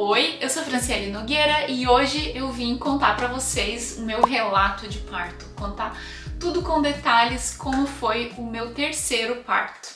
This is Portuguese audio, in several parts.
Oi, eu sou Franciele Nogueira e hoje eu vim contar pra vocês o meu relato de parto, contar tudo com detalhes como foi o meu terceiro parto.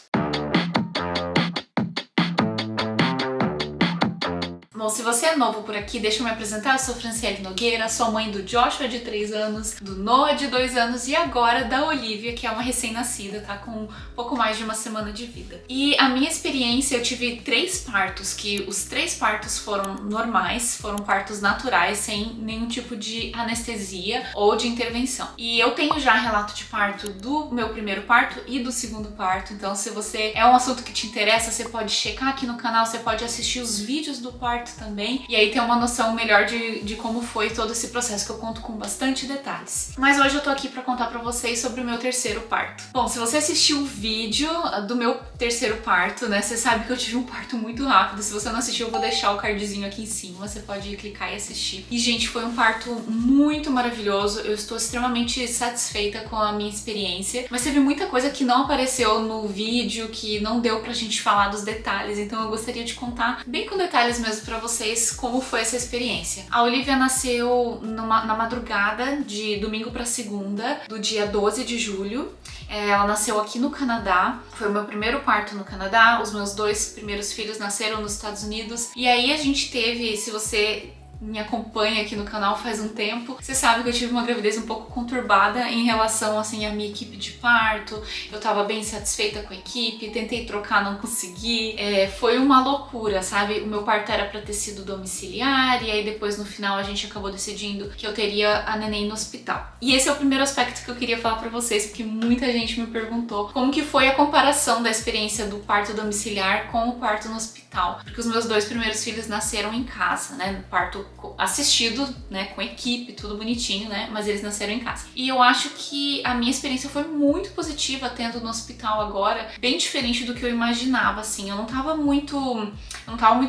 Bom, se você é novo por aqui, deixa eu me apresentar. Eu sou Franciele Nogueira, sou mãe do Joshua de 3 anos, do Noah de 2 anos e agora da Olivia, que é uma recém-nascida, tá com um pouco mais de uma semana de vida. E a minha experiência, eu tive 3 partos, que os 3 partos foram normais, foram partos naturais, sem nenhum tipo de anestesia ou de intervenção. E eu tenho já relato de parto do meu primeiro parto e do segundo parto, então se você é um assunto que te interessa, você pode checar aqui no canal, você pode assistir os vídeos do parto também, e aí ter uma noção melhor de como foi todo esse processo, que eu conto com bastante detalhes. Mas hoje eu tô aqui pra contar pra vocês sobre o meu terceiro parto. Bom, se você assistiu o vídeo do meu terceiro parto, né, você sabe que eu tive um parto muito rápido. Se você não assistiu, eu vou deixar o cardzinho aqui em cima, você pode clicar e assistir. E, gente, foi um parto muito maravilhoso, eu estou extremamente satisfeita com a minha experiência, mas teve muita coisa que não apareceu no vídeo, que não deu pra gente falar dos detalhes, então eu gostaria de contar bem com detalhes mesmo pra vocês como foi essa experiência. A Olivia nasceu na madrugada de domingo pra segunda, do dia 12 de julho. Ela nasceu aqui no Canadá, foi o meu primeiro parto no Canadá, os meus 2 primeiros filhos nasceram nos Estados Unidos. E aí a gente teve, se você me acompanha aqui no canal faz um tempo, você sabe que eu tive uma gravidez um pouco conturbada em relação, assim, à minha equipe de parto. Eu tava bem satisfeita com a equipe, tentei trocar, não consegui. Foi uma loucura, sabe? O meu parto era pra ter sido domiciliar, e aí depois no final a gente acabou decidindo que eu teria a neném no hospital. E esse é o primeiro aspecto que eu queria falar pra vocês, porque muita gente me perguntou como que foi a comparação da experiência do parto domiciliar com o parto no hospital. Porque os meus 2 primeiros filhos nasceram em casa, né? No parto assistido, né, com equipe, tudo bonitinho, né, mas eles nasceram em casa. E eu acho que a minha experiência foi muito positiva tendo no hospital agora, bem diferente do que eu imaginava, assim. Eu não tava muito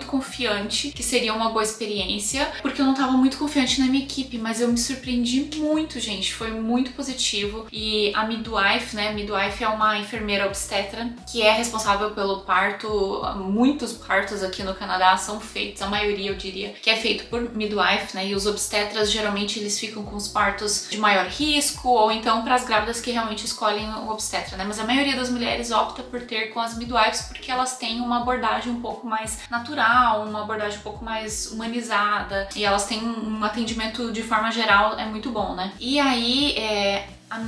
confiante que seria uma boa experiência, porque eu não tava muito confiante na minha equipe, mas eu me surpreendi muito, gente, foi muito positivo. E a midwife, né, midwife é uma enfermeira obstetra que é responsável pelo parto. Muitos partos aqui no Canadá são feitos, a maioria eu diria, que é feito por midwife, né? E os obstetras geralmente eles ficam com os partos de maior risco, ou então para as grávidas que realmente escolhem o obstetra, né? Mas a maioria das mulheres opta por ter com as midwives porque elas têm uma abordagem um pouco mais natural, uma abordagem um pouco mais humanizada, e elas têm um atendimento de forma geral é muito bom, né? E aí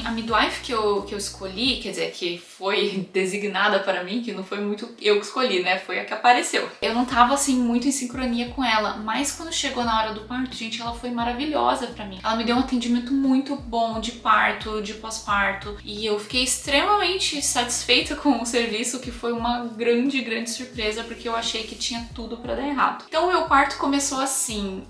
a midwife que eu escolhi, quer dizer, que foi designada para mim, que não foi muito eu que escolhi, né? Foi a que apareceu. Eu não tava, assim, muito em sincronia com ela, mas quando chegou na hora do parto, gente, ela foi maravilhosa pra mim. Ela me deu um atendimento muito bom de parto, de pós-parto, e eu fiquei extremamente satisfeita com o serviço, que foi uma grande surpresa, porque eu achei que tinha tudo pra dar errado. Então, o meu parto começou assim,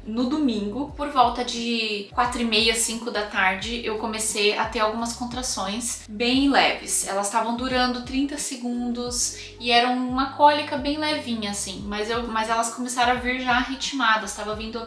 no domingo, por volta de 4h30, 5 da tarde, eu comecei a ter algumas contrações bem leves. Elas estavam durando 30 segundos e eram uma cólica bem levinha, assim, mas elas começaram a vir já ritmadas,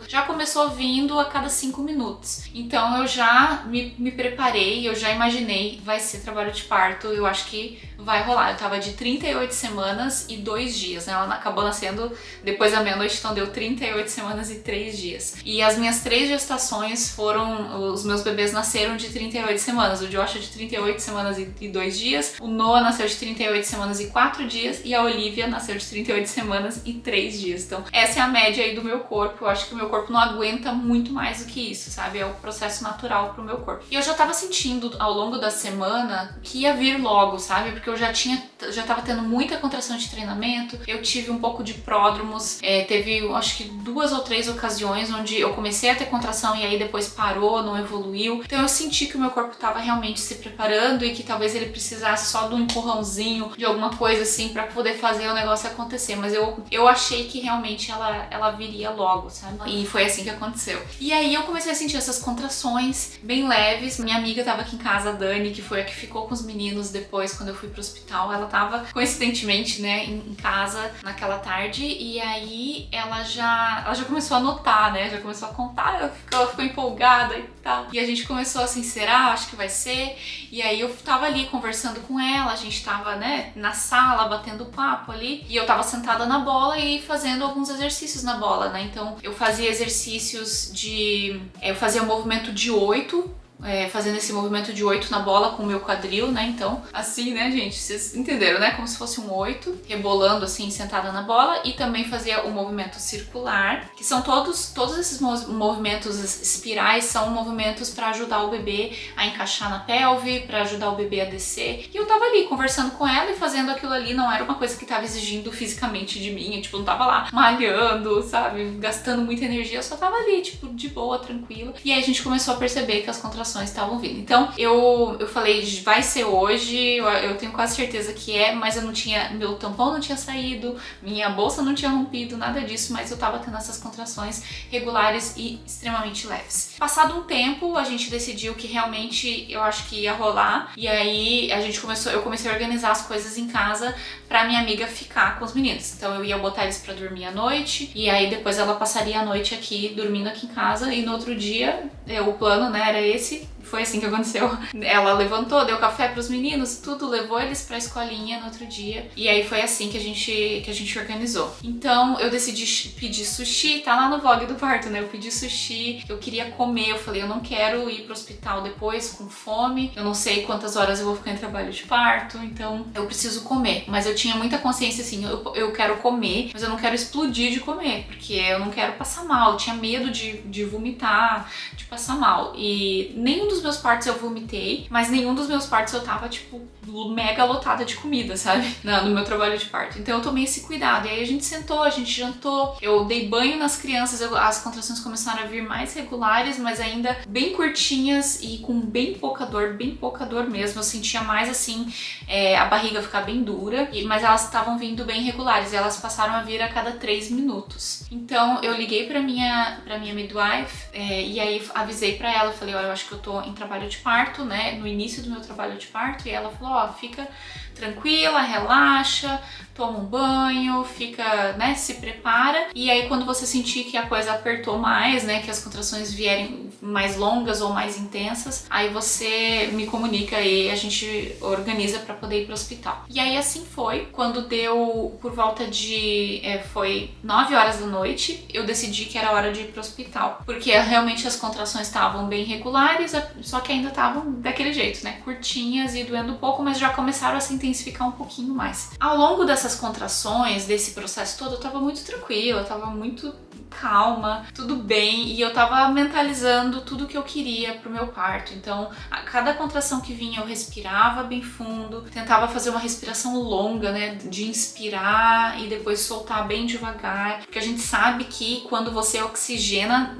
já começou vindo a cada 5 minutos. Então eu já me preparei, eu já imaginei, vai ser trabalho de parto, eu acho que vai rolar. Eu tava de 38 semanas e 2 dias, né? Ela acabou nascendo depois da meia-noite, então deu 38 semanas e 3 dias. E as minhas 3 gestações foram, os meus bebês nasceram de 38 semanas. O Joshua de 38 semanas e 2 dias, o Noah nasceu de 38 semanas e 4 dias e a Olivia nasceu de 38 semanas e 3 dias. Então essa é a média aí do meu corpo. Eu acho que o meu corpo não aguenta muito mais do que isso, sabe? É o processo natural pro meu corpo. E eu já tava sentindo ao longo da semana que ia vir logo, sabe? Porque eu já tava tendo muita contração de treinamento, eu tive um pouco de pródromos, teve acho que 2 ou 3 ocasiões onde eu comecei a ter contração e aí depois parou, não evoluiu. Então eu senti que o meu corpo tava realmente se preparando e que talvez ele precisasse só de um empurrãozinho, de alguma coisa assim pra poder fazer o negócio acontecer, mas eu achei que realmente ela viria logo, sabe? E foi assim que aconteceu. E aí eu comecei a sentir essas contrações bem leves. Minha amiga tava aqui em casa, a Dani, que foi a que ficou com os meninos depois quando eu fui pro hospital. Ela tava, coincidentemente, né, em casa naquela tarde, e aí ela já começou a notar, né, já começou a contar, ela ficou empolgada e tal. E a gente começou assim, será? Acho que vai ser. E aí eu tava ali conversando com ela, a gente tava, né, na sala, batendo papo ali, e eu tava sentada na bola e fazendo alguns exercícios na bola, né, então eu fazia exercícios eu fazia o movimento de 8, fazendo esse movimento de 8 na bola com o meu quadril, né, então, assim, né, gente, vocês entenderam, né, como se fosse um 8, rebolando assim, sentada na bola, e também fazia o movimento circular, que são todos esses movimentos espirais, são movimentos para ajudar o bebê a encaixar na pelve, para ajudar o bebê a descer, e eu tava ali conversando com ela e fazendo aquilo ali, não era uma coisa que tava exigindo fisicamente de mim, eu, tipo, não tava lá malhando, sabe, gastando muita energia, eu só tava ali, tipo, de boa, tranquila, e aí a gente começou a perceber que as contrações estavam vindo. Então eu falei, vai ser hoje, eu tenho quase certeza que mas eu não tinha, meu tampão não tinha saído, minha bolsa não tinha rompido, nada disso, mas eu tava tendo essas contrações regulares e extremamente leves. Passado um tempo, a gente decidiu que realmente eu acho que ia rolar, e aí eu comecei a organizar as coisas em casa pra minha amiga ficar com os meninos. Então eu ia botar eles pra dormir à noite, e aí depois ela passaria a noite aqui, dormindo aqui em casa, e no outro dia, o plano, né, era esse. Foi assim que aconteceu. Ela levantou, deu café pros meninos, tudo, levou eles pra escolinha no outro dia. E aí foi assim que a gente organizou. Então eu decidi pedir sushi, tá lá no vlog do parto, né? Eu pedi sushi, eu queria comer, eu falei, eu não quero ir pro hospital depois com fome, eu não sei quantas horas eu vou ficar em trabalho de parto, então eu preciso comer. Mas eu tinha muita consciência assim, eu quero comer, mas eu não quero explodir de comer, porque eu não quero passar mal, eu tinha medo de vomitar, de passar mal. E nenhum dos meus partos eu vomitei, mas nenhum dos meus partos eu tava, tipo, mega lotada de comida, sabe? No meu trabalho de parto. Então eu tomei esse cuidado. E aí a gente sentou, a gente jantou, eu dei banho nas crianças, as contrações começaram a vir mais regulares, mas ainda bem curtinhas e com bem pouca dor mesmo. Eu sentia mais assim, a barriga ficar bem dura, mas elas estavam vindo bem regulares e elas passaram a vir a cada 3 minutos. Então eu liguei pra minha midwife, e aí avisei pra ela, falei, olha, eu acho que eu tô em trabalho de parto, né, no início do meu trabalho de parto, e ela falou, ó, fica tranquila, relaxa, toma um banho, fica, né, se prepara, e aí quando você sentir que a coisa apertou mais, né, que as contrações vierem mais longas ou mais intensas, aí você me comunica e a gente organiza pra poder ir pro hospital. E aí assim foi, quando deu por volta de, foi 9 horas da noite, eu decidi que era hora de ir pro hospital, porque realmente as contrações estavam bem regulares, só que ainda estavam daquele jeito, né, curtinhas e doendo um pouco, mas já começaram a se intensificar um pouquinho mais. Ao longo dessas contrações, desse processo todo, eu tava muito tranquila, eu tava muito calma, tudo bem, e eu tava mentalizando tudo que eu queria pro meu parto. Então, a cada contração que vinha eu respirava bem fundo, tentava fazer uma respiração longa, né, de inspirar e depois soltar bem devagar, porque a gente sabe que quando você oxigena,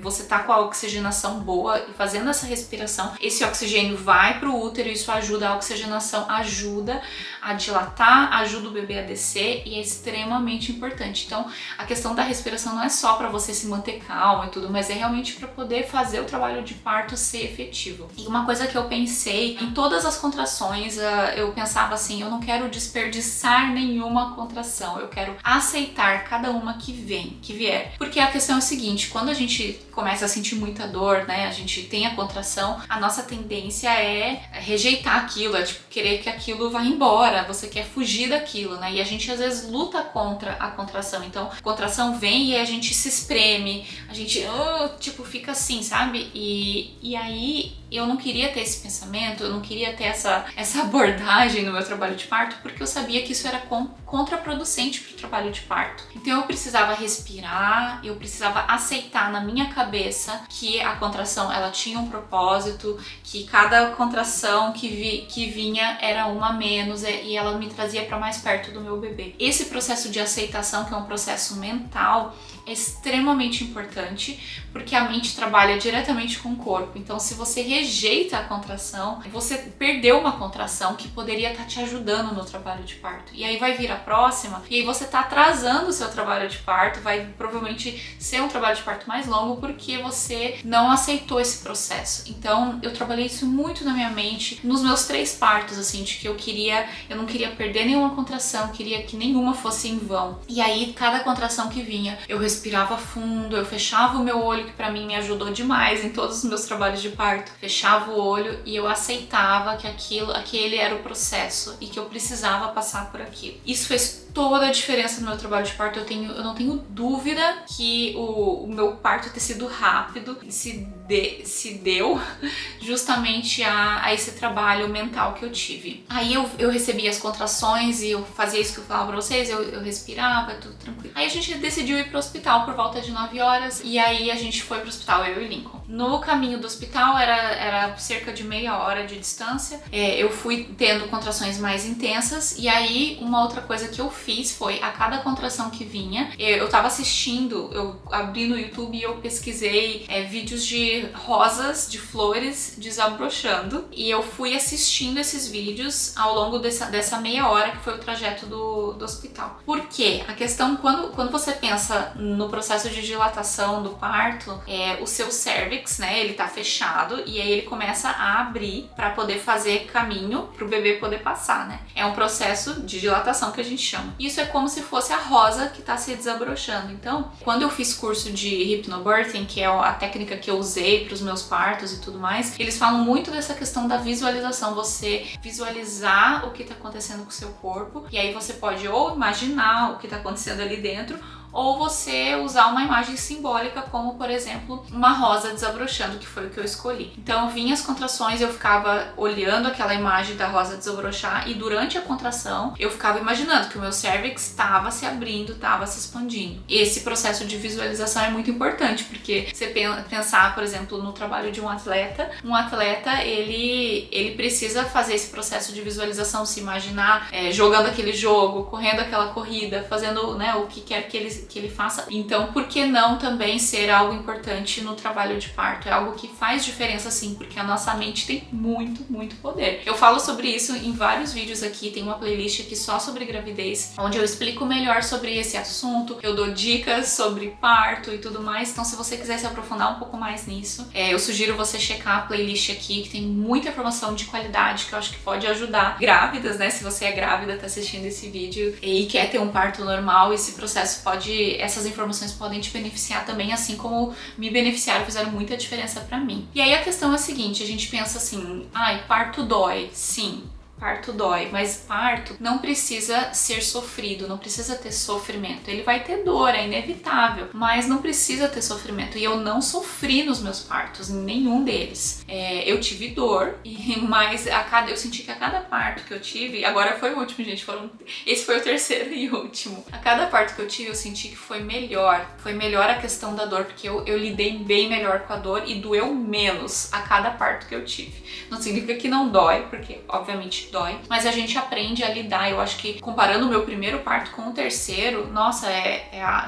você tá com a oxigenação boa e fazendo essa respiração, esse oxigênio vai pro útero, isso ajuda, a oxigenação ajuda a dilatar, ajuda o bebê a descer e é extremamente importante. Então, a questão da respiração não é só para você se manter calma e tudo, mas é realmente para poder fazer o trabalho de parto ser efetivo. E uma coisa que eu pensei, em todas as contrações, eu pensava assim, eu não quero desperdiçar nenhuma contração, eu quero aceitar cada uma que vier. Porque a questão é o seguinte, quando a gente começa a sentir muita dor, né, a gente tem a contração, a nossa tendência é rejeitar aquilo, é tipo querer que aquilo vá embora, você quer fugir daquilo, né, e a gente às vezes luta contra a contração, então a contração vem e a gente se espreme, a gente tipo fica assim, sabe, e aí eu não queria ter esse pensamento, eu não queria ter essa abordagem no meu trabalho de parto, porque eu sabia que isso era contraproducente para o trabalho de parto. Então eu precisava respirar, eu precisava aceitar na minha cabeça que a contração ela tinha um propósito, que cada contração que vinha era uma a menos e ela me trazia para mais perto do meu bebê. Esse processo de aceitação, que é um processo mental, é extremamente importante, porque a mente trabalha diretamente com o corpo. Então, se você rejeita a contração, você perdeu uma contração que poderia estar te ajudando no trabalho de parto. E aí vai vir a próxima, e aí você está atrasando o seu trabalho de parto, vai provavelmente ser um trabalho de parto mais longo, porque você não aceitou esse processo. Então, eu trabalhei isso muito na minha mente, nos meus 3 partos, assim, de que eu não queria perder nenhuma contração, queria que nenhuma fosse em vão. E aí, cada contração que vinha, eu respirava fundo, eu fechava o meu olho, que pra mim me ajudou demais em todos os meus trabalhos de parto. Fechava o olho e eu aceitava que aquele era o processo e que eu precisava passar por aquilo. Isso fez toda a diferença no meu trabalho de parto. Eu não tenho dúvida que o meu parto ter sido rápido se deu justamente a esse trabalho mental que eu tive. Aí eu recebia as contrações e eu fazia isso que eu falava pra vocês, eu respirava, tudo tranquilo. Aí a gente decidiu ir pro hospital por volta de 9 horas e aí a gente foi pro hospital, eu e Lincoln. No caminho do hospital era cerca de meia hora de distância. Eu fui tendo contrações mais intensas e aí uma outra coisa que eu fiz foi, a cada contração que vinha, eu tava assistindo, eu abri no YouTube e eu pesquisei vídeos de rosas, de flores desabrochando, e eu fui assistindo esses vídeos ao longo dessa meia hora que foi o trajeto do hospital. Por quê? A questão, quando você pensa no processo de dilatação do parto, o seu cervix, né, ele tá fechado e aí ele começa a abrir para poder fazer caminho pro bebê poder passar, né? É um processo de dilatação que a gente chama. Isso é como se fosse a rosa que tá se desabrochando. Então, quando eu fiz curso de hypnobirthing, que é a técnica que eu usei para os meus partos e tudo mais, eles falam muito dessa questão da visualização, você visualizar o que tá acontecendo com o seu corpo, e aí você pode ou imaginar o que tá acontecendo ali dentro, ou você usar uma imagem simbólica, como por exemplo uma rosa desabrochando, que foi o que eu escolhi. Então vinha as contrações, eu ficava olhando aquela imagem da rosa desabrochar, e durante a contração eu ficava imaginando que o meu cervix estava se abrindo, estava se expandindo. Esse processo de visualização é muito importante, porque você pensar, por exemplo, no trabalho de um atleta ele precisa fazer esse processo de visualização, se imaginar jogando aquele jogo, correndo aquela corrida, fazendo, né, o que quer que ele faça. Então, por que não também ser algo importante no trabalho de parto? É algo que faz diferença sim, porque a nossa mente tem muito, muito poder. Eu falo sobre isso em vários vídeos aqui, tem uma playlist aqui só sobre gravidez, onde eu explico melhor sobre esse assunto, eu dou dicas sobre parto e tudo mais. Então, se você quiser se aprofundar um pouco mais nisso, eu sugiro você checar a playlist aqui, que tem muita informação de qualidade que eu acho que pode ajudar grávidas, né? Se você é grávida, tá assistindo esse vídeo e quer ter um parto normal, esse processo essas informações podem te beneficiar também, assim como me beneficiaram, fizeram muita diferença pra mim. E aí a questão é a seguinte, a gente pensa assim, parto dói. Sim, parto dói, mas parto não precisa ser sofrido, não precisa ter sofrimento. Ele vai ter dor, é inevitável, mas não precisa ter sofrimento. E eu não sofri nos meus partos, em nenhum deles. Eu tive dor, mas eu senti que a cada parto que eu tive, agora foi o último, gente, esse foi o terceiro e último. A cada parto que eu tive, eu senti que foi melhor a questão da dor, porque eu lidei bem melhor com a dor e doeu menos a cada parto que eu tive. Não significa que não dói, porque obviamente dói, mas a gente aprende a lidar. Eu acho que comparando o meu primeiro parto com o terceiro, nossa,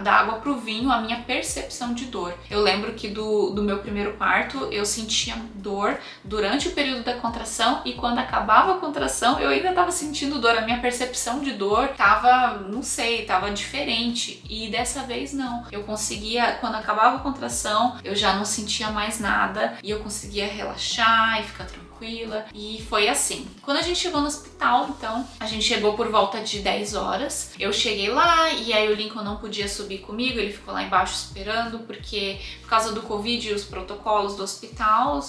da água pro vinho a minha percepção de dor. Eu lembro que do meu primeiro parto eu sentia dor durante o período da contração, e quando acabava a contração eu ainda tava sentindo dor. A minha percepção de dor tava diferente, e dessa vez não. Eu conseguia, quando acabava a contração, eu já não sentia mais nada e eu conseguia relaxar e ficar tranquila, e foi assim. Quando a gente chegou no hospital, então, a gente chegou por volta de 10 horas. Eu cheguei lá e aí o Lincoln não podia subir comigo, ele ficou lá embaixo esperando, porque por causa do Covid, os protocolos do hospital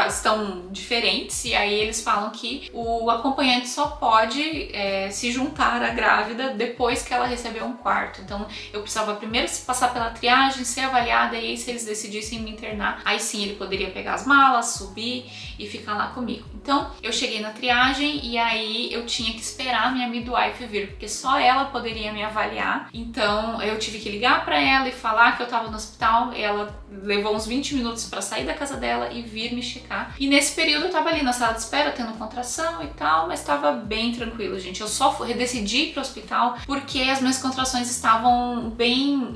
estão diferentes, e aí eles falam que o acompanhante só pode se juntar à grávida depois que ela recebeu um quarto. Então eu precisava primeiro passar pela triagem, ser avaliada, e aí se eles decidissem me internar, aí sim ele poderia pegar as malas, subir e ficar lá comigo. Então eu cheguei na triagem e aí eu tinha que esperar a minha midwife vir, porque só ela poderia me avaliar. Então eu tive que ligar pra ela e falar que eu tava no hospital. Ela levou uns 20 minutos pra sair da casa dela e vir me checar. E nesse período eu tava ali na sala de espera, tendo contração e tal, mas tava bem tranquilo, gente. Eu só decidi ir pro hospital porque as minhas contrações estavam bem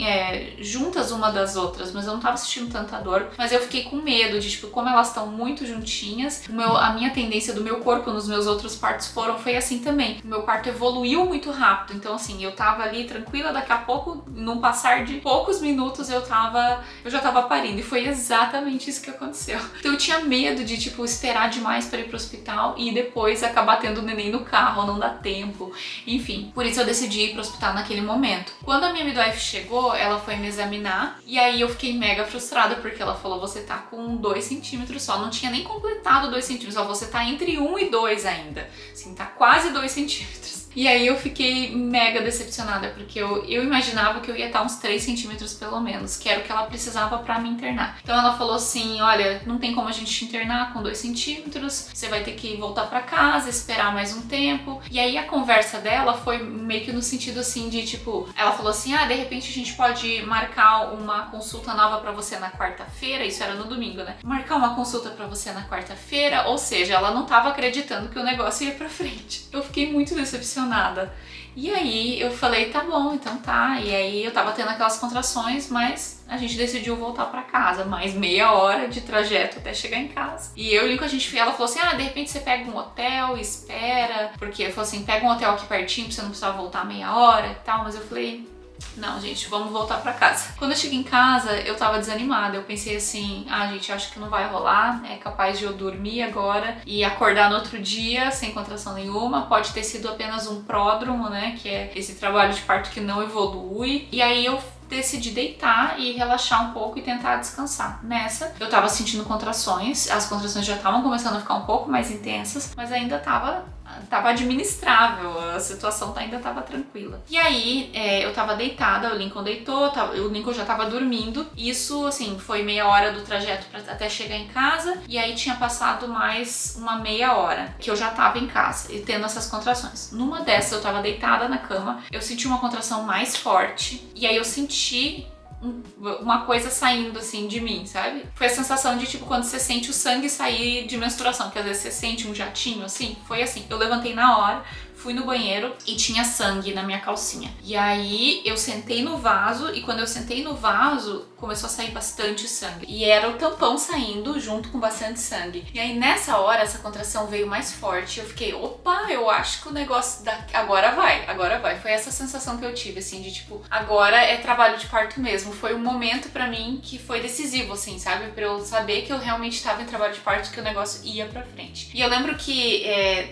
juntas uma das outras, mas eu não tava sentindo tanta dor. Mas eu fiquei com medo de, tipo, como elas estão muito juntinhas, a minha tendência do meu corpo nos meus outros partos foi assim também. O meu parto evoluiu muito rápido, então assim, eu tava ali tranquila, daqui a pouco, num passar de poucos minutos, eu já tava parindo, e foi exatamente isso que aconteceu. Então eu tinha medo de, tipo, esperar demais para ir pro hospital e depois acabar tendo o neném no carro, não dá tempo, enfim. Por isso eu decidi ir pro hospital naquele momento. Quando a minha midwife chegou, ela foi me examinar, e aí eu fiquei mega frustrada, porque ela falou, você tá com 2 centímetros só, não tinha nem completado 2 centímetros, só você tá entre 1 e 2 ainda, assim, tá quase 2 centímetros. E aí eu fiquei mega decepcionada, porque eu imaginava que eu ia estar uns 3 centímetros pelo menos, que era o que ela precisava pra me internar. Então ela falou assim, olha, não tem como a gente te internar com 2 centímetros, você vai ter que voltar pra casa, esperar mais um tempo. E aí a conversa dela foi meio que no sentido assim de, tipo, ela falou assim, de repente a gente pode marcar uma consulta nova pra você na quarta-feira, isso era no domingo, né? Marcar uma consulta pra você na quarta-feira, ou seja, ela não tava acreditando que o negócio ia pra frente. Eu fiquei muito decepcionada. E aí eu falei, tá bom, então tá. E aí eu tava tendo aquelas contrações, mas a gente decidiu voltar pra casa, mais meia hora de trajeto até chegar em casa. E eu e o Lincoln, ela falou assim, de repente você pega um hotel e espera, porque eu falei assim, pega um hotel aqui pertinho pra você não precisar voltar meia hora e tal, mas eu falei, não, gente, vamos voltar pra casa. Quando eu cheguei em casa, eu tava desanimada. Eu pensei assim, gente, acho que não vai rolar. É capaz de eu dormir agora e acordar no outro dia sem contração nenhuma. Pode ter sido apenas um pródromo, né? Que é esse trabalho de parto que não evolui. E aí eu decidi deitar e relaxar um pouco e tentar descansar. Nessa, eu tava sentindo contrações. As contrações já estavam começando a ficar um pouco mais intensas, mas ainda tava administrável, a situação ainda tava tranquila. E aí, eu tava deitada, o Lincoln deitou, o Lincoln já tava dormindo. Isso, assim, foi meia hora do trajeto até chegar em casa, e aí tinha passado mais uma meia hora que eu já tava em casa e tendo essas contrações. Numa dessas, eu tava deitada na cama, eu senti uma contração mais forte, e aí eu senti uma coisa saindo assim de mim, sabe? Foi a sensação de, tipo, quando você sente o sangue sair de menstruação, que às vezes você sente um jatinho assim, foi assim. Eu levantei na hora, fui no banheiro e tinha sangue na minha calcinha. E aí eu sentei no vaso, e quando eu sentei no vaso, começou a sair bastante sangue. E era o tampão saindo junto com bastante sangue. E aí nessa hora, essa contração veio mais forte. Eu fiquei, opa, eu acho que o negócio agora vai. Foi essa sensação que eu tive, assim, de tipo, agora é trabalho de parto mesmo. Foi um momento pra mim que foi decisivo, assim, sabe? Pra eu saber que eu realmente tava em trabalho de parto, que o negócio ia pra frente. E eu lembro que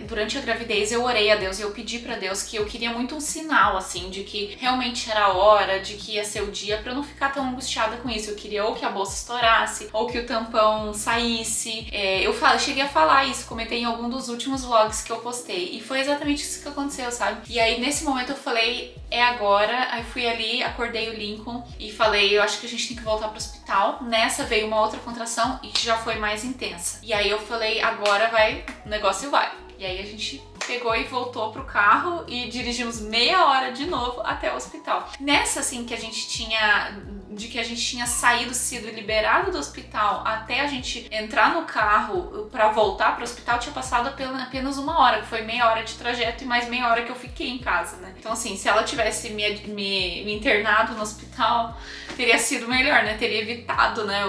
durante a gravidez eu orei a Deus e eu pedi pra Deus que eu queria muito um sinal, assim, de que realmente era a hora, de que ia ser o dia, pra eu não ficar tão angustiada com isso. Eu queria ou que a bolsa estourasse, ou que o tampão saísse. Eu cheguei a falar isso, comentei em algum dos últimos vlogs que eu postei, e foi exatamente isso que aconteceu, sabe? E aí nesse momento eu falei, é agora. Aí fui ali, acordei o Lincoln e falei, eu acho que a gente tem que voltar pro hospital. Nessa veio uma outra contração e que já foi mais intensa. E aí eu falei, agora vai, o negócio vai. E aí a gente pegou e voltou pro carro e dirigimos meia hora de novo até o hospital. Nessa, assim, que a gente tinha saído, sido liberado do hospital até a gente entrar no carro pra voltar pro hospital, tinha passado apenas uma hora, que foi meia hora de trajeto e mais meia hora que eu fiquei em casa, né? Então, assim, se ela tivesse me internado no hospital, teria sido melhor, né? Teria evitado, né,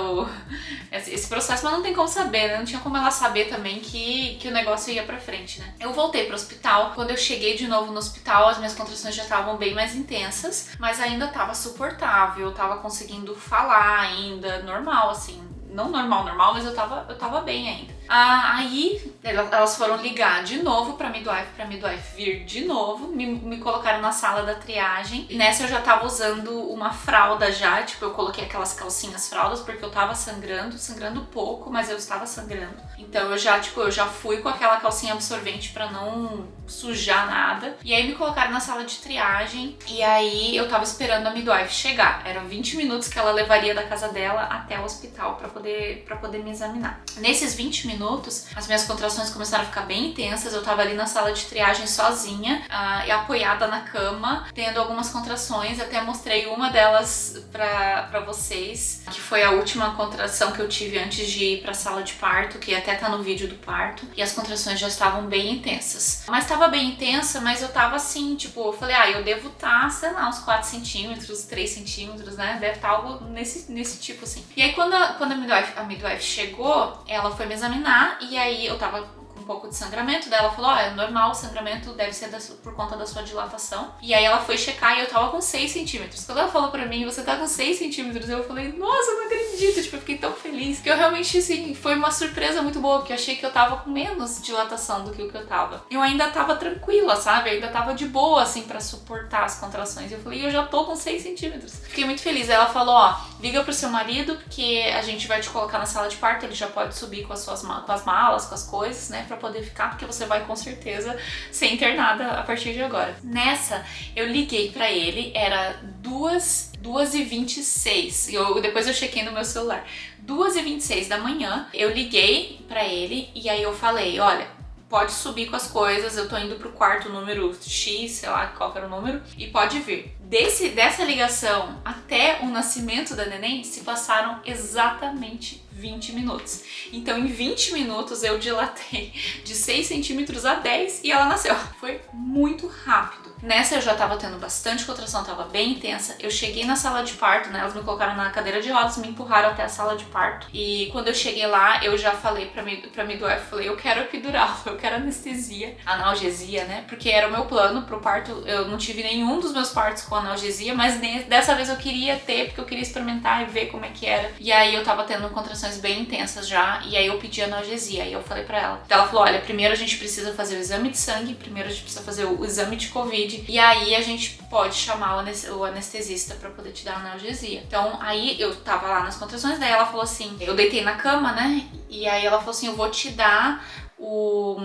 esse processo, mas não tem como saber, né? Não tinha como ela saber também que o negócio ia pra frente, né? Eu voltei pro hospital. Quando eu cheguei de novo no hospital, as minhas contrações já estavam bem mais intensas, mas ainda tava suportável, eu tava conseguindo falar ainda, normal, assim. Não normal, mas eu tava bem ainda. Aí elas foram ligar de novo pra midwife vir de novo, me colocaram na sala da triagem. E nessa eu já tava usando uma fralda já, tipo, eu coloquei aquelas calcinhas fraldas porque eu tava sangrando pouco, mas eu estava sangrando. Então eu já fui com aquela calcinha absorvente pra não sujar nada. E aí me colocaram na sala de triagem, e aí eu tava esperando a midwife chegar. Eram 20 minutos que ela levaria da casa dela até o hospital pra poder me examinar. Nesses 20 minutos minutos, as minhas contrações começaram a ficar bem intensas. Eu tava ali na sala de triagem sozinha, e apoiada na cama, tendo algumas contrações. Até mostrei uma delas pra vocês, que foi a última contração que eu tive antes de ir pra sala de parto, que até tá no vídeo do parto, e as contrações já estavam bem intensas. Mas tava bem intensa, mas eu tava assim, tipo, eu falei, eu devo estar, sei lá, uns 4 centímetros, 3 centímetros, né? Deve estar algo nesse tipo, assim. E aí, quando a midwife chegou, ela foi me examinar, e aí eu tava um pouco de sangramento, daí ela falou, é normal, o sangramento deve ser por conta da sua dilatação. E aí ela foi checar e eu tava com 6 centímetros. Quando ela falou pra mim, você tá com 6 centímetros, eu falei, nossa, eu não acredito, tipo, eu fiquei tão feliz. Que eu realmente, assim, foi uma surpresa muito boa, porque eu achei que eu tava com menos dilatação do que o que eu tava. Eu ainda tava tranquila, sabe? Eu ainda tava de boa, assim, pra suportar as contrações. Eu falei, eu já tô com 6 centímetros. Fiquei muito feliz. Aí ela falou, liga pro seu marido, porque a gente vai te colocar na sala de parto, ele já pode subir com as malas, com as coisas, né, pra poder ficar, porque você vai com certeza ser internada a partir de agora. Nessa, eu liguei pra ele, era 2h26, depois eu chequei no meu celular, 2h26 da manhã, eu liguei pra ele e aí eu falei, olha, pode subir com as coisas, eu tô indo pro quarto número X, sei lá qual era o número, e pode vir. Dessa ligação até o nascimento da neném, se passaram exatamente 20 minutos. Então, em 20 minutos, eu dilatei de 6 centímetros a 10 e ela nasceu. Foi muito rápido. Nessa, eu já tava tendo bastante contração, tava bem intensa. Eu cheguei na sala de parto, né? Elas me colocaram na cadeira de rodas, me empurraram até a sala de parto. E quando eu cheguei lá, eu já falei pra midwife, falei, eu quero epidural, eu quero anestesia, analgesia, né? Porque era o meu plano pro parto. Eu não tive nenhum dos meus partos com analgesia, mas dessa vez eu queria ter, porque eu queria experimentar e ver como é que era. E aí eu tava tendo contrações bem intensas já, e aí eu pedi analgesia, e eu falei pra ela. Então ela falou, olha, primeiro a gente precisa fazer o exame de sangue, primeiro a gente precisa fazer o exame de Covid, e aí a gente pode chamar o anestesista pra poder te dar analgesia. Então aí eu tava lá nas contrações, daí ela falou assim, eu deitei na cama, né, e aí ela falou assim, eu vou te dar o...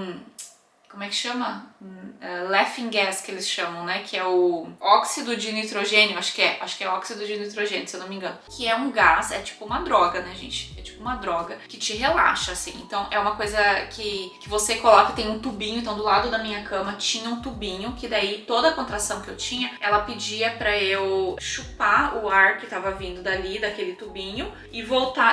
como é que chama? Laughing gas, que eles chamam, né? Que é o óxido de nitrogênio, acho que é óxido de nitrogênio, se eu não me engano. Que é um gás, é tipo uma droga, né, gente? É tipo uma droga que te relaxa, assim. Então é uma coisa que você coloca, tem um tubinho, então do lado da minha cama tinha um tubinho, que daí toda a contração que eu tinha, ela pedia pra eu chupar o ar que tava vindo dali, daquele tubinho, e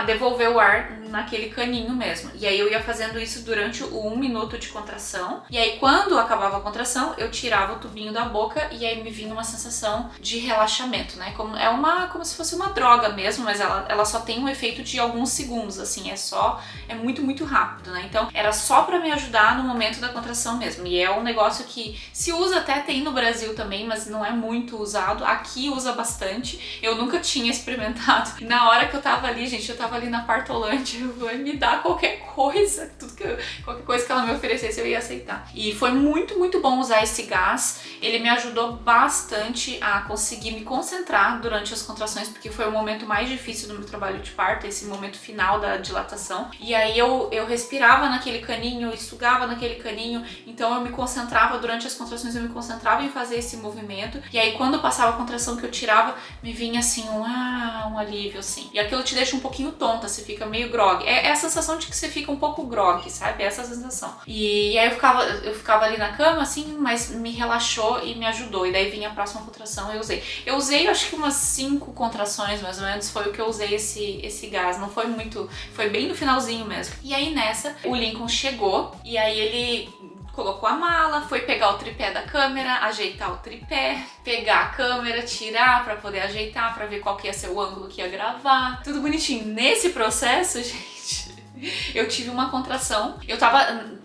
devolver o ar naquele caninho mesmo. E aí eu ia fazendo isso durante o 1 minuto de contração. E aí, quando acabava a contração, eu tirava o tubinho da boca e aí me vinha uma sensação de relaxamento, né? Como se fosse uma droga mesmo, mas ela só tem um efeito de alguns segundos, assim, é muito, muito rápido, né? Então, era só pra me ajudar no momento da contração mesmo. E é um negócio que se usa, até tem no Brasil também, mas não é muito usado. Aqui usa bastante. Eu nunca tinha experimentado. E na hora que eu tava ali, gente, eu tava ali na Partolândia, eu vou me dar qualquer coisa, qualquer coisa que ela me oferecesse, eu ia aceitar. E foi muito, muito bom usar esse gás. Ele me ajudou bastante a conseguir me concentrar durante as contrações, porque foi o momento mais difícil do meu trabalho de parto, esse momento final da dilatação. E aí eu respirava naquele caninho, eu sugava naquele caninho, então eu me concentrava durante as contrações, eu me concentrava em fazer esse movimento. E aí quando passava a contração que eu tirava, me vinha assim um alívio, assim. E aquilo te deixa um pouquinho tonta, você fica meio grog. É a sensação de que você fica um pouco grog, sabe? É essa sensação. E aí eu ficava ali na cama, assim, mas me relaxou e me ajudou. E daí vinha a próxima contração, eu usei. Eu usei, acho que umas 5 contrações, mais ou menos, foi o que eu usei esse gás. Não foi muito, foi bem no finalzinho mesmo. E aí nessa, o Lincoln chegou, e aí ele colocou a mala, foi pegar o tripé da câmera, ajeitar o tripé, pegar a câmera, tirar pra poder ajeitar, pra ver qual que ia ser o ângulo que ia gravar. Tudo bonitinho. Nesse processo, gente, eu tive uma contração.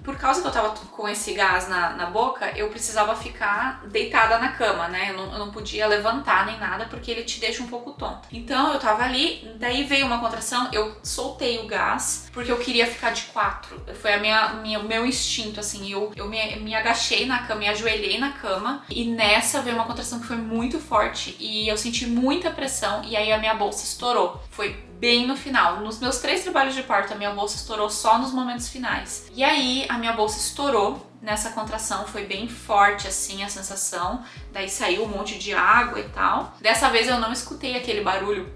Por causa que eu tava com esse gás na boca, eu precisava ficar deitada na cama, né? Eu não podia levantar nem nada, porque ele te deixa um pouco tonto. Então eu tava ali, daí veio uma contração, eu soltei o gás, porque eu queria ficar de 4. Foi o meu instinto, assim. Eu me agachei na cama, me ajoelhei na cama, e nessa veio uma contração que foi muito forte, e eu senti muita pressão, e aí a minha bolsa estourou. Foi bem no final. Nos meus 3 trabalhos de parto, a minha bolsa estourou só nos momentos finais. E aí, a minha bolsa estourou nessa contração, foi bem forte, assim, a sensação. Daí saiu um monte de água e tal. Dessa vez eu não escutei aquele barulho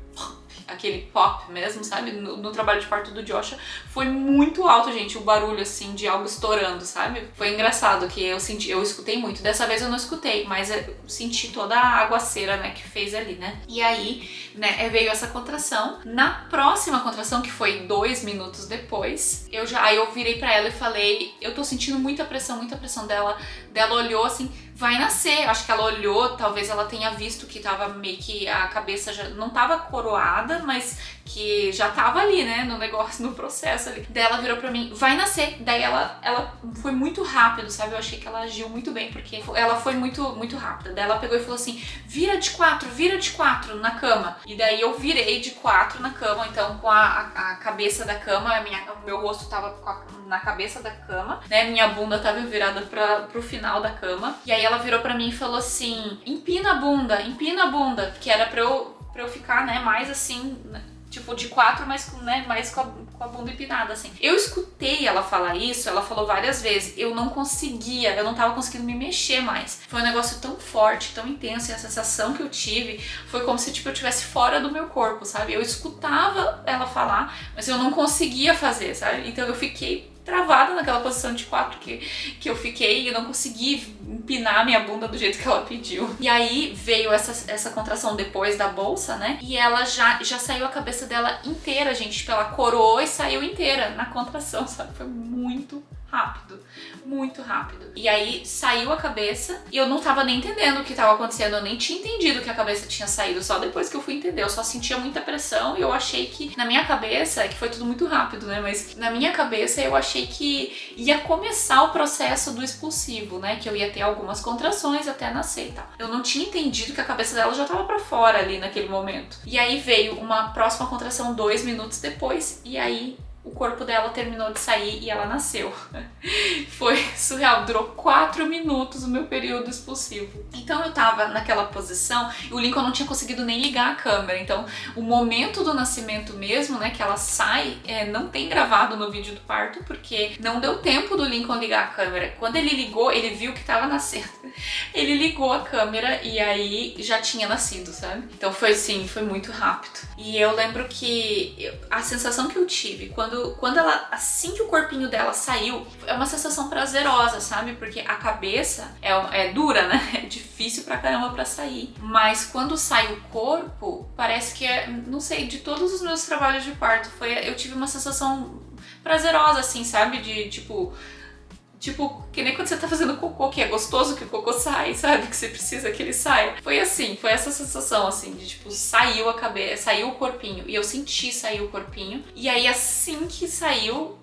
aquele pop mesmo, sabe? No trabalho de parto do Joshua, foi muito alto, gente, o barulho, assim, de algo estourando, sabe? Foi engraçado que eu escutei muito. Dessa vez eu não escutei, mas eu senti toda a aguaceira, né, que fez ali, né? E aí, né, veio essa contração. Na próxima contração, que foi 2 minutos depois, aí eu virei pra ela e falei, eu tô sentindo muita pressão dela. Ela olhou assim, vai nascer. Acho que ela olhou, talvez ela tenha visto que tava meio que a cabeça já não tava coroada, mas que já tava ali, né, no negócio, no processo ali. Daí ela virou pra mim, vai nascer. Daí ela foi muito rápido, sabe? Eu achei que ela agiu muito bem, porque ela foi muito rápida. Daí ela pegou e falou assim, vira de quatro na cama. E daí eu virei de 4 na cama, então com a cabeça da cama, o meu rosto tava na cabeça da cama, né? Minha bunda tava virada pro final da cama. E aí ela virou pra mim e falou assim, empina a bunda, que era pra eu ficar, né, mais assim, tipo de 4, mas, né, mais com a bunda empinada, assim. Eu escutei ela falar isso, ela falou várias vezes, eu não tava conseguindo me mexer mais. Foi um negócio tão forte, tão intenso, e a sensação que eu tive foi como se, tipo, eu estivesse fora do meu corpo, sabe? Eu escutava ela falar, mas eu não conseguia fazer, sabe? Então eu fiquei travada naquela posição de 4 que eu fiquei, e eu não consegui empinar minha bunda do jeito que ela pediu. E aí veio essa contração depois da bolsa, né? E ela já saiu a cabeça dela inteira, gente. Tipo, ela coroou e saiu inteira na contração, sabe? Foi muito rápido. E aí saiu a cabeça e eu não tava nem entendendo o que tava acontecendo, eu nem tinha entendido que a cabeça tinha saído, só depois que eu fui entender. Eu só sentia muita pressão e eu achei que, na minha cabeça, que foi tudo muito rápido, né? Mas na minha cabeça eu achei que ia começar o processo do expulsivo, né? Que eu ia ter algumas contrações até nascer e tal. Eu não tinha entendido que a cabeça dela já tava pra fora ali naquele momento. E aí veio uma próxima contração 2 minutos depois e aí o corpo dela terminou de sair e ela nasceu. Foi surreal, durou 4 minutos o meu período expulsivo. Então eu tava naquela posição e o Lincoln não tinha conseguido nem ligar a câmera. Então o momento do nascimento mesmo, né, que ela sai, não tem gravado no vídeo do parto, porque não deu tempo do Lincoln ligar a câmera. Quando ele ligou, ele viu que tava nascendo. Ele ligou a câmera e aí já tinha nascido, sabe? Então foi assim, foi muito rápido. E eu lembro que a sensação que eu tive quando ela, assim que o corpinho dela saiu, é uma sensação prazerosa, sabe? Porque a cabeça é dura, né? É difícil pra caramba pra sair. Mas quando sai o corpo, parece que não sei, de todos os meus trabalhos de parto, eu tive uma sensação prazerosa, assim, sabe? De tipo, que nem quando você tá fazendo cocô, que é gostoso que o cocô sai, sabe? Que você precisa que ele saia. Foi assim, foi essa sensação, assim, de tipo, saiu a cabeça, saiu o corpinho. E eu senti sair o corpinho. E aí, assim que saiu,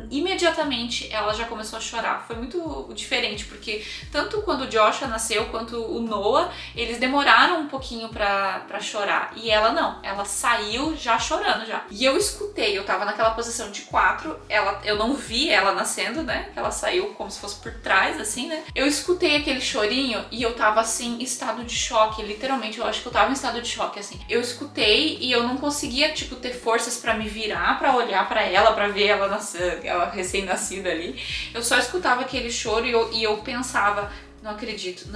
imediatamente ela já começou a chorar. Foi muito diferente, porque tanto quando o Joshua nasceu quanto o Noah, eles demoraram um pouquinho pra chorar. E ela não, ela saiu já chorando já. E eu escutei, eu tava naquela posição de 4, eu não vi ela nascendo, né? Ela saiu como se fosse por trás, assim, né? Eu escutei aquele chorinho e eu tava assim, em estado de choque. Literalmente, eu acho que eu tava em estado de choque, assim. Eu escutei e eu não conseguia, tipo, ter forças pra me virar, pra olhar pra ela, pra ver ela nascer, ela recém-nascida ali. Eu só escutava aquele choro e eu pensava, não acredito,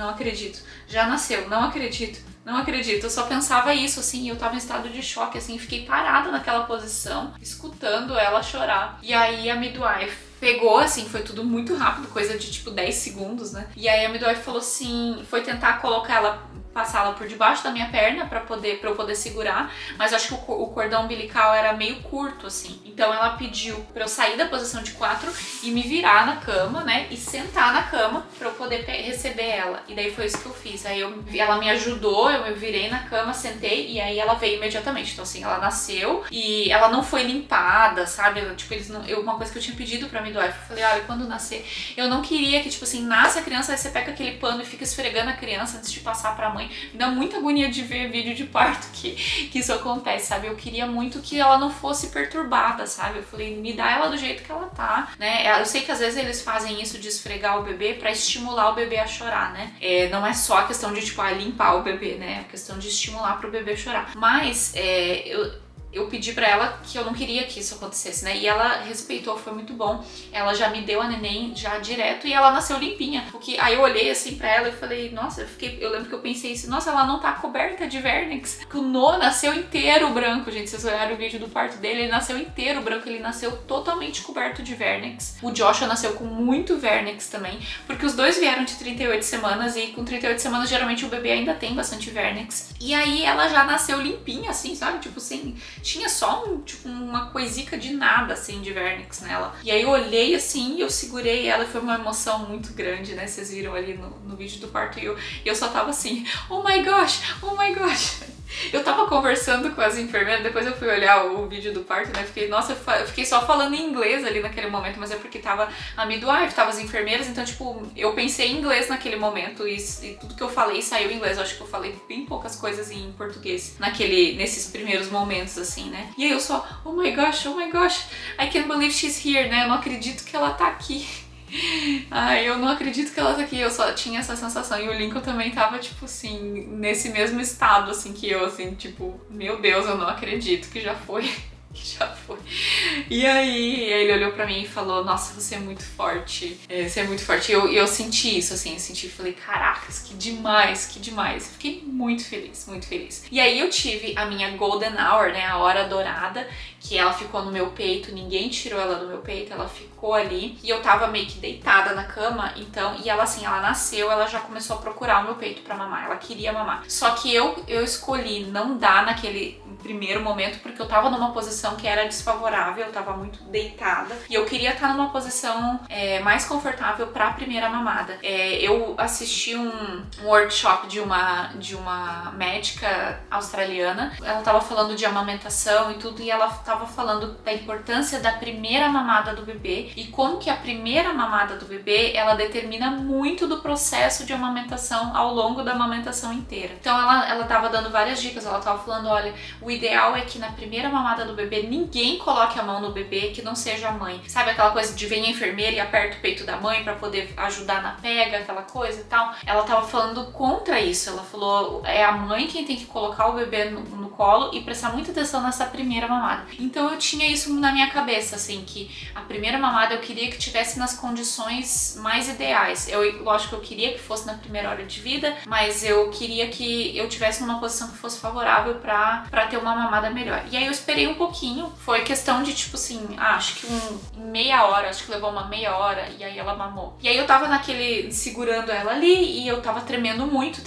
já nasceu, não acredito. Eu só pensava isso, assim, eu tava em estado de choque, assim, fiquei parada naquela posição, escutando ela chorar. E aí a midwife pegou, assim, foi tudo muito rápido, coisa de tipo 10 segundos, né? E aí a midwife falou assim, foi tentar passá-la por debaixo da minha perna pra eu poder segurar, mas eu acho que o cordão umbilical era meio curto, assim. Então ela pediu pra eu sair da posição de 4 e me virar na cama, né? E sentar na cama pra eu poder receber ela. E daí foi isso que eu fiz. Aí ela me ajudou, eu me virei na cama, sentei e aí ela veio imediatamente. Então assim, ela nasceu e ela não foi limpada, sabe? Tipo, uma coisa que eu tinha pedido pra midwife, eu falei, olha, quando nascer, eu não queria que, tipo assim, nasce a criança, aí você pega aquele pano e fica esfregando a criança antes de passar pra mãe. Me dá muita agonia de ver vídeo de parto que isso acontece, sabe? Eu queria muito que ela não fosse perturbada, sabe? Eu falei, me dá ela do jeito que ela tá, né? Eu sei que às vezes eles fazem isso de esfregar o bebê pra estimular o bebê a chorar, né? Não é só a questão de, tipo, limpar o bebê, né? É a questão de estimular pro bebê chorar. Mas, eu pedi pra ela que eu não queria que isso acontecesse, né? E ela respeitou, foi muito bom. Ela já me deu a neném já direto e ela nasceu limpinha. Porque aí eu olhei assim pra ela e falei, nossa, eu lembro que eu pensei assim, nossa, ela não tá coberta de vernix. Porque o Noah nasceu inteiro branco, gente. Se vocês olharem o vídeo do parto dele, ele nasceu inteiro branco, ele nasceu totalmente coberto de vernix. O Joshua nasceu com muito vernix também, porque os dois vieram de 38 semanas e com 38 semanas geralmente o bebê ainda tem bastante vernix. E aí ela já nasceu limpinha, assim, sabe? Tipo, sem... Tinha só uma coisica de nada, assim, de vernix nela. E aí eu olhei, assim, eu segurei ela e foi uma emoção muito grande, né? Vocês viram ali no vídeo do parto e eu só tava assim, oh my gosh, oh my gosh. Eu tava conversando com as enfermeiras, depois eu fui olhar o vídeo do parto, né? Fiquei, nossa, eu fiquei só falando em inglês ali naquele momento, mas é porque tava a midwife, tava as enfermeiras, então, tipo, eu pensei em inglês naquele momento e tudo que eu falei saiu em inglês. Eu acho que eu falei bem poucas coisas em português nesses primeiros momentos, assim, né? E aí eu só, oh my gosh, I can't believe she's here, né? Eu não acredito que ela tá aqui. Ai, eu não acredito que ela tá aqui, eu só tinha essa sensação. E o Lincoln também tava, tipo assim, nesse mesmo estado, assim, que eu, assim, tipo, meu Deus, eu não acredito que já foi. Que já foi. E aí ele olhou pra mim e falou, nossa, você é muito forte. Você é muito forte. E eu senti isso, assim, falei, caracas, que demais, que demais. Eu fiquei muito feliz, muito feliz. E aí eu tive a minha golden hour, né, a hora dourada, que ela ficou no meu peito, ninguém tirou ela do meu peito, ela ficou ali. E eu tava meio que deitada na cama, então, e ela assim, ela nasceu, ela já começou a procurar o meu peito pra mamar, ela queria mamar. Só que eu escolhi não dar naquele primeiro momento, porque eu tava numa posição que era desfavorável, eu tava muito deitada, e eu queria estar numa posição mais confortável pra primeira mamada. Eu assisti um workshop de uma médica australiana, ela tava falando de amamentação e tudo, e ela tava falando da importância da primeira mamada do bebê, e como que a primeira mamada do bebê, ela determina muito do processo de amamentação ao longo da amamentação inteira. Então ela tava dando várias dicas, ela tava falando, olha, o ideal é que na primeira mamada do bebê ninguém coloque a mão no bebê que não seja a mãe. Sabe aquela coisa de vem a enfermeira e aperta o peito da mãe pra poder ajudar na pega, aquela coisa e tal? Ela tava falando contra isso. Ela falou, é a mãe quem tem que colocar o bebê no colo e prestar muita atenção nessa primeira mamada. Então eu tinha isso na minha cabeça, assim, que a primeira mamada eu queria que tivesse nas condições mais ideais. Lógico que eu queria que fosse na primeira hora de vida, mas eu queria que eu tivesse numa posição que fosse favorável pra ter uma mamada melhor. E aí eu esperei um pouquinho, foi questão de tipo assim, acho que meia hora, acho que levou uma meia hora e aí ela mamou. E aí eu tava segurando ela ali e eu tava tremendo muito,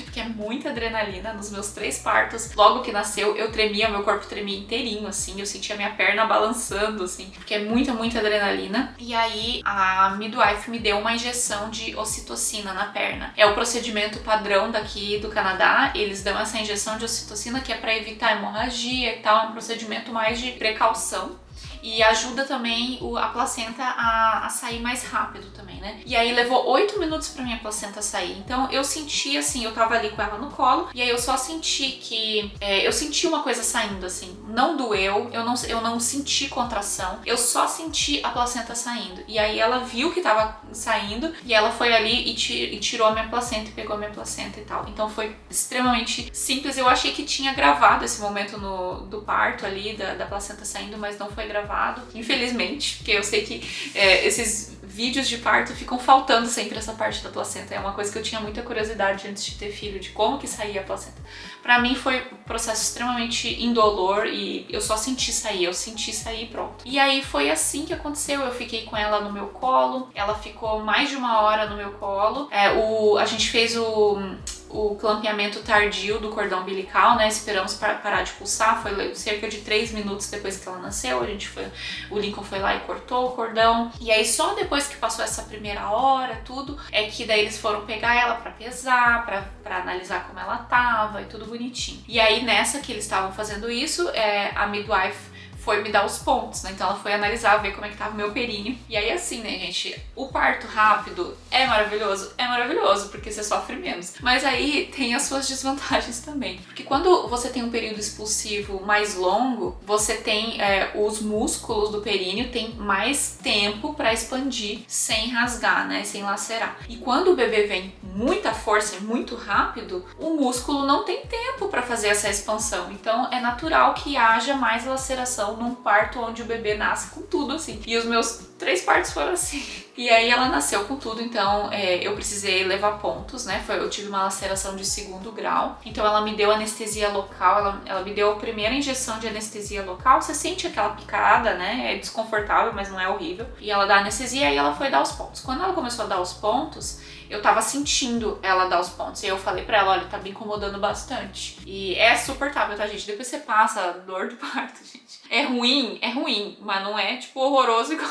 porque é muita adrenalina nos meus 3 partos. Logo que nasceu, eu tremia, meu corpo tremia inteirinho, assim, eu sentia minha perna balançando, assim, porque é muita adrenalina. E aí a midwife me deu uma injeção de ocitocina na perna. É o procedimento padrão daqui do Canadá, eles dão essa injeção de ocitocina que é pra evitar hemorragia e tal, é um procedimento mais de precaução. E ajuda também a placenta a sair mais rápido também, né? E aí levou 8 minutos pra minha placenta sair. Então eu senti assim, eu tava ali com ela no colo, e aí eu só senti que... eu senti uma coisa saindo, assim. Não doeu, eu não senti contração, eu só senti a placenta saindo. E aí ela viu que tava saindo, e ela foi ali e tirou a minha placenta, e pegou a minha placenta e tal. Então foi extremamente simples. Eu achei que tinha gravado esse momento do parto ali, da placenta saindo, mas não foi gravado. Infelizmente, porque eu sei que esses vídeos de parto ficam faltando sempre essa parte da placenta. É uma coisa que eu tinha muita curiosidade antes de ter filho, de como que saía a placenta. Pra mim foi um processo extremamente indolor e eu só senti sair, e pronto. E aí foi assim que aconteceu, eu fiquei com ela no meu colo, ela ficou mais de 1 hora no meu colo. A gente fez o clampeamento tardio do cordão umbilical, né? Esperamos parar de pulsar, foi cerca de 3 minutos depois que ela nasceu, o Lincoln foi lá e cortou o cordão. E aí só depois que passou essa primeira hora, tudo, é que daí eles foram pegar ela pra pesar, pra analisar como ela tava e tudo bonitinho. E aí nessa que eles estavam fazendo isso, a midwife foi me dar os pontos, né? Então ela foi analisar, ver como é que tava o meu períneo. E aí assim, né, gente, o parto rápido é maravilhoso, porque você sofre menos. Mas aí tem as suas desvantagens também. Porque quando você tem um período expulsivo mais longo, você tem os músculos do períneo tem mais tempo para expandir sem rasgar, né? Sem lacerar. E quando o bebê vem muita força e muito rápido, o músculo não tem tempo para fazer essa expansão. Então é natural que haja mais laceração num parto onde o bebê nasce com tudo assim. E os meus 3 partos foram assim. E aí ela nasceu com tudo, então eu precisei levar pontos, né? Eu tive uma laceração de 2º grau. Então ela me deu anestesia local, ela me deu a primeira injeção de anestesia local. Você sente aquela picada, né? É desconfortável, mas não é horrível. E ela dá anestesia e ela foi dar os pontos. Quando ela começou a dar os pontos, eu tava sentindo ela dar os pontos. E eu falei pra ela, olha, tá me incomodando bastante. E é suportável, tá, gente? Depois você passa a dor do parto, gente. É ruim, mas não é, tipo, horroroso igual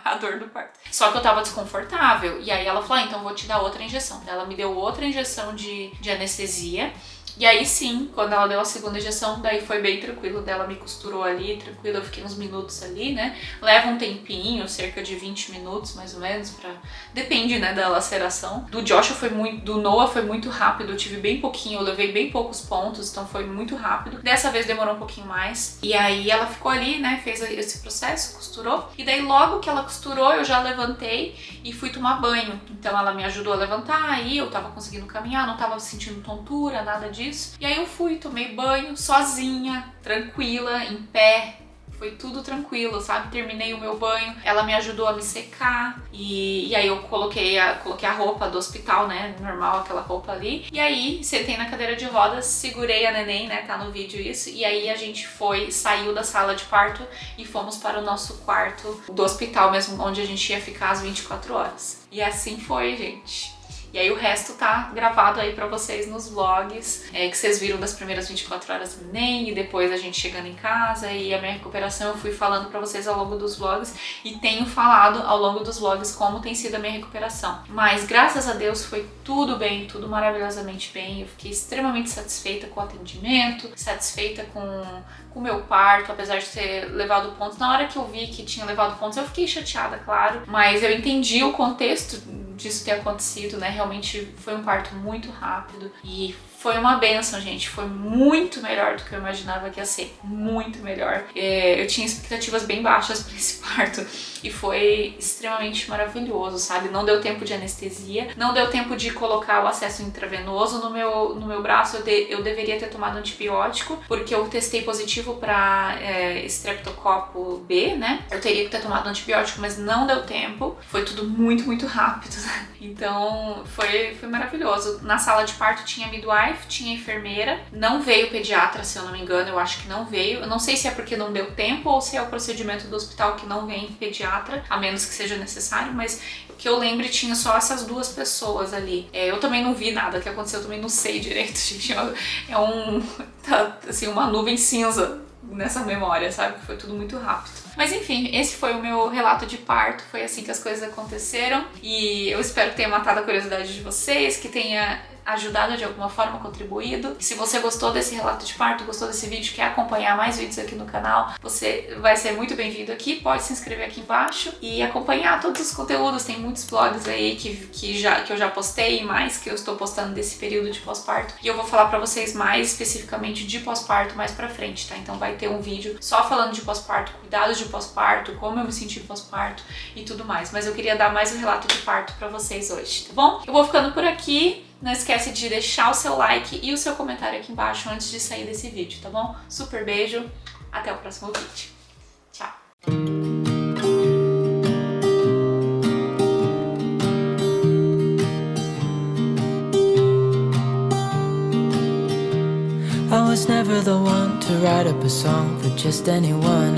a dor do parto. Só que eu tava desconfortável. E aí ela falou, então eu vou te dar outra injeção. Ela me deu outra injeção de anestesia. E aí sim, quando ela deu a 2ª injeção, daí foi bem tranquilo, dela me costurou ali, tranquilo, eu fiquei uns minutos ali, né? Leva um tempinho, cerca de 20 minutos mais ou menos, depende, né, da laceração. Do Joshua do Noah foi muito rápido, eu tive bem pouquinho, eu levei bem poucos pontos, então foi muito rápido. Dessa vez demorou um pouquinho mais. E aí ela ficou ali, né, fez esse processo, costurou. E daí logo que ela costurou, eu já levantei e fui tomar banho. Então ela me ajudou a levantar, aí eu tava conseguindo caminhar, não tava sentindo tontura, nada disso. E aí eu fui, tomei banho sozinha, tranquila, em pé. Foi tudo tranquilo, sabe? Terminei o meu banho, ela me ajudou a me secar e aí eu coloquei a roupa do hospital, né? Normal, aquela roupa ali. E aí sentei na cadeira de rodas, segurei a neném, né? Tá no vídeo isso. E aí a gente saiu da sala de parto e fomos para o nosso quarto do hospital mesmo, onde a gente ia ficar as 24 horas. E assim foi, gente. E aí o resto tá gravado aí pra vocês nos vlogs, que vocês viram das primeiras 24 horas do neném, e depois a gente chegando em casa, e a minha recuperação eu fui falando pra vocês ao longo dos vlogs, e tenho falado ao longo dos vlogs como tem sido a minha recuperação. Mas graças a Deus foi tudo bem, tudo maravilhosamente bem, eu fiquei extremamente satisfeita com o atendimento, satisfeita com o meu parto, apesar de ter levado pontos. Na hora que eu vi que tinha levado pontos, eu fiquei chateada, claro, mas eu entendi o contexto disso ter acontecido, né? Realmente foi um parto muito rápido e foi uma bênção, gente. Foi muito melhor do que eu imaginava que ia ser. Muito melhor. Eu tinha expectativas bem baixas para esse parto e foi extremamente maravilhoso, sabe? Não deu tempo de anestesia, não deu tempo de colocar o acesso intravenoso no meu braço. Eu deveria ter tomado antibiótico, porque eu testei positivo para Streptococcus B, né? Eu teria que ter tomado antibiótico, mas não deu tempo. Foi tudo muito, muito rápido, né? Então foi maravilhoso. Na sala de parto tinha midwife, tinha enfermeira, não veio pediatra, se eu não me engano, eu acho que não veio. Eu não sei se é porque não deu tempo ou se é o procedimento do hospital que não vem pediatra, a menos que seja necessário, mas o que eu lembro tinha só essas 2 pessoas ali. Eu também não vi nada que aconteceu, eu também não sei direito, gente. Assim, uma nuvem cinza nessa memória, sabe? Foi tudo muito rápido. Mas enfim, esse foi o meu relato de parto, foi assim que as coisas aconteceram e eu espero que tenha matado a curiosidade de vocês, que tenha ajudado de alguma forma, contribuído. Se você gostou desse relato de parto, gostou desse vídeo, quer acompanhar mais vídeos aqui no canal, você vai ser muito bem-vindo aqui, pode se inscrever aqui embaixo e acompanhar todos os conteúdos. Tem muitos vlogs aí que eu já postei e mais que eu estou postando desse período de pós-parto. E eu vou falar pra vocês mais especificamente de pós-parto mais pra frente, tá? Então vai ter um vídeo só falando de pós-parto, cuidados de pós-parto, como eu me senti pós-parto e tudo mais. Mas eu queria dar mais um relato de parto pra vocês hoje, tá bom? Eu vou ficando por aqui. Não esquece de deixar o seu like e o seu comentário aqui embaixo antes de sair desse vídeo, tá bom? Super beijo, até o próximo vídeo. Tchau! I was never the one to write up a song for just anyone.